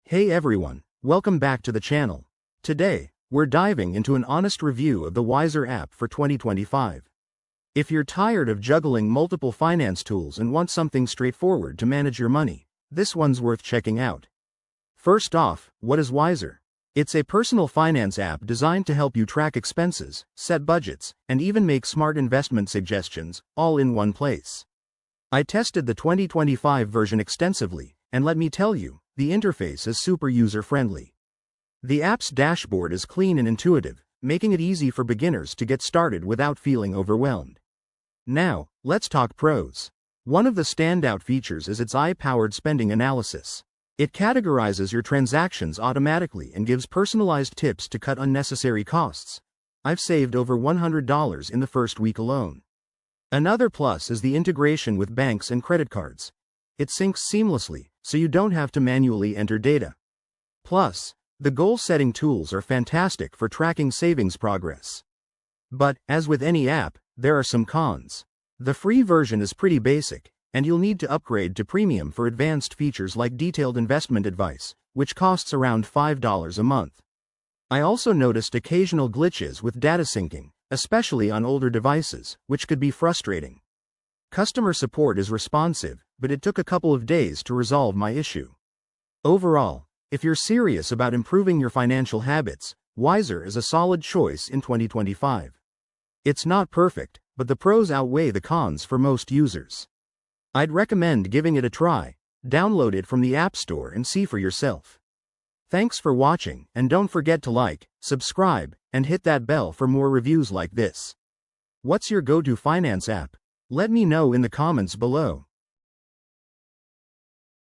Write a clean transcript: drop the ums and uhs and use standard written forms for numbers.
Hey everyone, welcome back to the channel. Today, we're diving into an honest review of the Wiser app for 2025. If you're tired of juggling multiple finance tools and want something straightforward to manage your money, this one's worth checking out. First off, what is Wiser? It's a personal finance app designed to help you track expenses, set budgets, and even make smart investment suggestions, all in one place. I tested the 2025 version extensively, and let me tell you, the interface is super user-friendly. The app's dashboard is clean and intuitive, making it easy for beginners to get started without feeling overwhelmed. Now, let's talk pros. One of the standout features is its AI-powered spending analysis. It categorizes your transactions automatically and gives personalized tips to cut unnecessary costs. I've saved over $100 in the first week alone. Another plus is the integration with banks and credit cards. It syncs seamlessly, so you don't have to manually enter data. Plus, the goal-setting tools are fantastic for tracking savings progress. But, as with any app, there are some cons. The free version is pretty basic, and you'll need to upgrade to premium for advanced features like detailed investment advice, which costs around $5 a month. I also noticed occasional glitches with data syncing, especially on older devices, which could be frustrating. Customer support is responsive, but it took a couple of days to resolve my issue. Overall, if you're serious about improving your financial habits, Wiser is a solid choice in 2025. It's not perfect, but the pros outweigh the cons for most users. I'd recommend giving it a try. Download it from the App Store and see for yourself. Thanks for watching, and don't forget to like, subscribe, and hit that bell for more reviews like this. What's your go-to finance app? Let me know in the comments below.